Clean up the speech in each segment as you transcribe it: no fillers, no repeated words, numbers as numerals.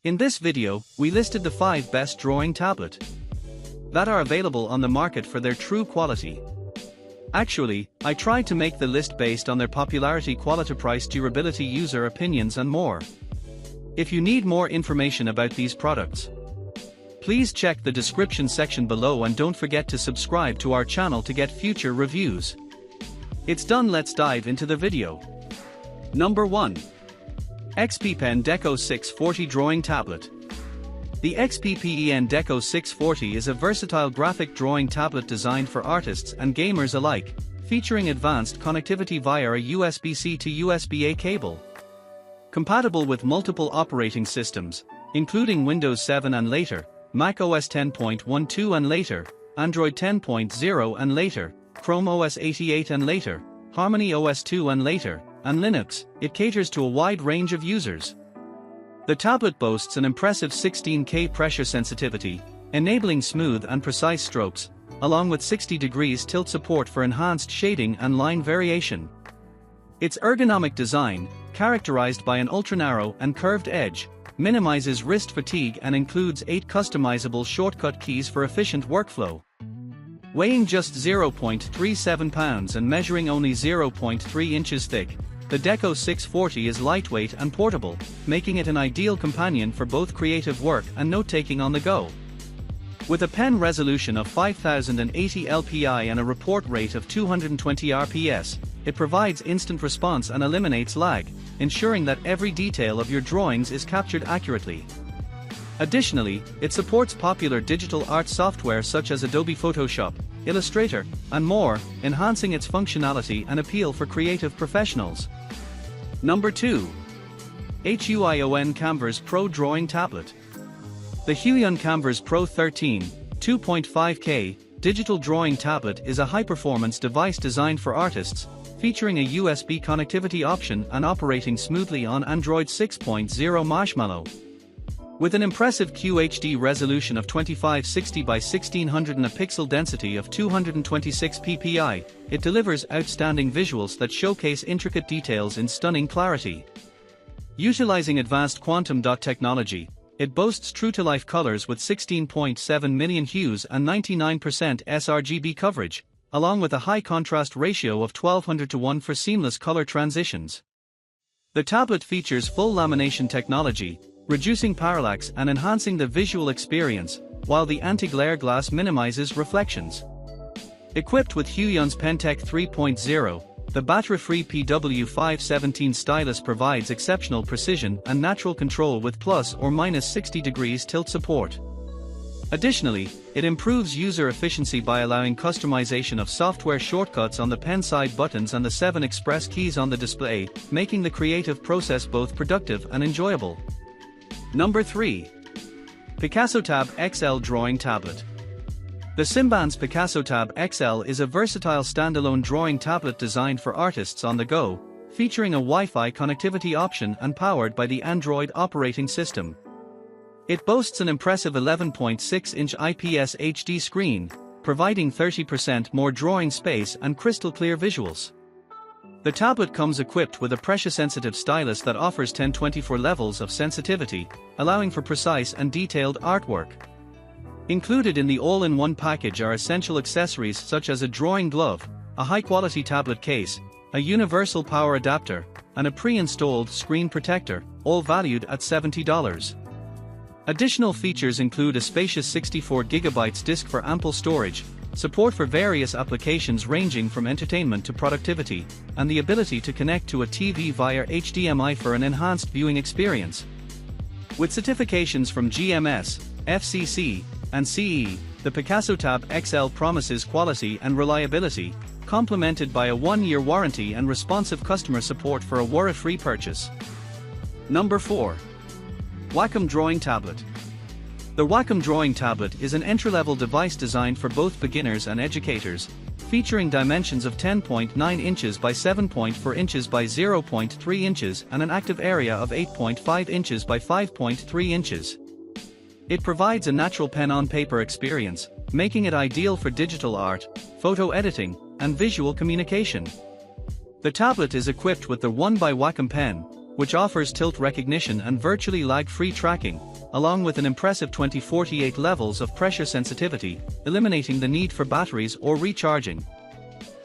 In this video, we listed the 5 best drawing tablet that are available on the market for their true quality. Actually, I tried to make the list based on their popularity, quality, price, durability, user opinions and more. If you need more information about these products, please check the description section below and don't forget to subscribe to our channel to get future reviews. It's done, let's dive into the video. Number 1. XPPen Deco 640 Drawing Tablet. The XPPen Deco 640 is a versatile graphic drawing tablet designed for artists and gamers alike, featuring advanced connectivity via a USB-C to USB-A cable. Compatible with multiple operating systems, including Windows 7 and later, Mac OS 10.12 and later, Android 10.0 and later, Chrome OS 88 and later, Harmony OS 2 and later, and Linux, it caters to a wide range of users. The tablet boasts an impressive 16K pressure sensitivity, enabling smooth and precise strokes, along with 60 degrees tilt support for enhanced shading and line variation. Its ergonomic design, characterized by an ultra-narrow and curved edge, minimizes wrist fatigue and includes 8 customizable shortcut keys for efficient workflow. Weighing just 0.37 pounds and measuring only 0.3 inches thick, the Deco 640 is lightweight and portable, making it an ideal companion for both creative work and note-taking on the go. With a pen resolution of 5080 LPI and a report rate of 220 RPS, it provides instant response and eliminates lag, ensuring that every detail of your drawings is captured accurately. Additionally, it supports popular digital art software such as Adobe Photoshop, Illustrator, and more, enhancing its functionality and appeal for creative professionals. Number 2. HUION Kamvas Pro Drawing Tablet. The HUION Kamvas Pro 13, 2.5K, digital drawing tablet is a high-performance device designed for artists, featuring a USB connectivity option and operating smoothly on Android 6.0 Marshmallow. With an impressive QHD resolution of 2560 by 1600 and a pixel density of 226 ppi, it delivers outstanding visuals that showcase intricate details in stunning clarity. Utilizing advanced quantum dot technology, it boasts true-to-life colors with 16.7 million hues and 99% sRGB coverage, along with a high contrast ratio of 1200:1 for seamless color transitions. The tablet features full lamination technology, reducing parallax and enhancing the visual experience, while the anti-glare glass minimizes reflections. Equipped with HUION's PenTech 3.0, the battery-free PW517 stylus provides exceptional precision and natural control with plus or minus 60 degrees tilt support. Additionally, it improves user efficiency by allowing customization of software shortcuts on the pen side buttons and the 7 express keys on the display, making the creative process both productive and enjoyable. Number 3. PicassoTab XL Drawing Tablet. The Simbans PicassoTab XL is a versatile standalone drawing tablet designed for artists on the go, featuring a Wi-Fi connectivity option and powered by the Android operating system. It boasts an impressive 11.6-inch IPS HD screen, providing 30% more drawing space and crystal-clear visuals. The tablet comes equipped with a pressure-sensitive stylus that offers 1024 levels of sensitivity, allowing for precise and detailed artwork. Included in the all-in-one package are essential accessories such as a drawing glove, a high-quality tablet case, a universal power adapter, and a pre-installed screen protector, all valued at $70. Additional features include a spacious 64GB disk for ample storage, support for various applications ranging from entertainment to productivity, and the ability to connect to a TV via HDMI for an enhanced viewing experience. With certifications from GMS, FCC, and CE, the PicassoTab XL promises quality and reliability, complemented by a 1-year warranty and responsive customer support for a worry-free purchase. Number 4. Wacom Drawing Tablet. The Wacom Drawing Tablet is an entry-level device designed for both beginners and educators, featuring dimensions of 10.9 inches by 7.4 inches by 0.3 inches and an active area of 8.5 inches by 5.3 inches. It provides a natural pen-on-paper experience, making it ideal for digital art, photo editing, and visual communication. The tablet is equipped with the 1x Wacom pen, which offers tilt recognition and virtually lag-free tracking, along with an impressive 2048 levels of pressure sensitivity, eliminating the need for batteries or recharging.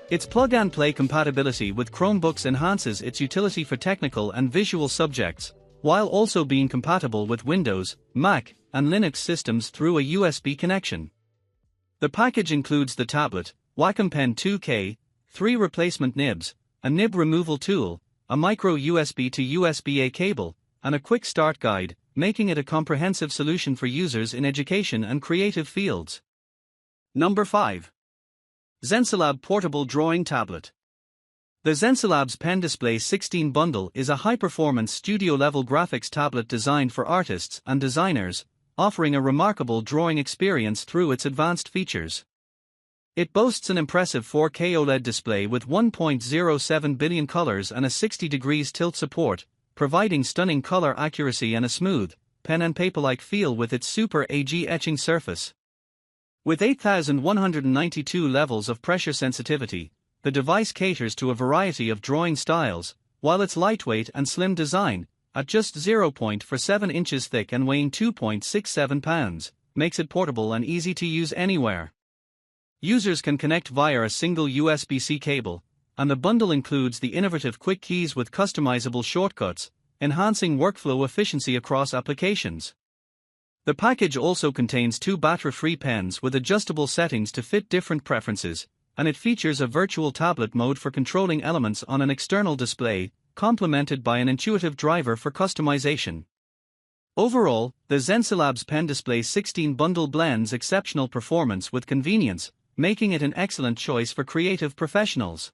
Its plug-and-play compatibility with Chromebooks enhances its utility for technical and visual subjects, while also being compatible with Windows, Mac, and Linux systems through a USB connection. The package includes the tablet, Wacom Pen 2K, 3 replacement nibs, a nib removal tool, a micro USB to USB-A cable, and a quick start guide, making it a comprehensive solution for users in education and creative fields. Number 5. Xencelab Portable Drawing Tablet. The Xencelab's Pen Display 16 bundle is a high-performance studio-level graphics tablet designed for artists and designers, offering a remarkable drawing experience through its advanced features. It boasts an impressive 4K OLED display with 1.07 billion colors and a 60 degrees tilt support, providing stunning color accuracy and a smooth, pen and paper-like feel with its Super AG etching surface. With 8,192 levels of pressure sensitivity, the device caters to a variety of drawing styles, while its lightweight and slim design, at just 0.47 inches thick and weighing 2.67 pounds, makes it portable and easy to use anywhere. Users can connect via a single USB-C cable, and the bundle includes the innovative quick keys with customizable shortcuts, enhancing workflow efficiency across applications. The package also contains 2 battery-free pens with adjustable settings to fit different preferences, and it features a virtual tablet mode for controlling elements on an external display, complemented by an intuitive driver for customization. Overall, the Xencelab's Pen Display 16 bundle blends exceptional performance with convenience, making it an excellent choice for creative professionals.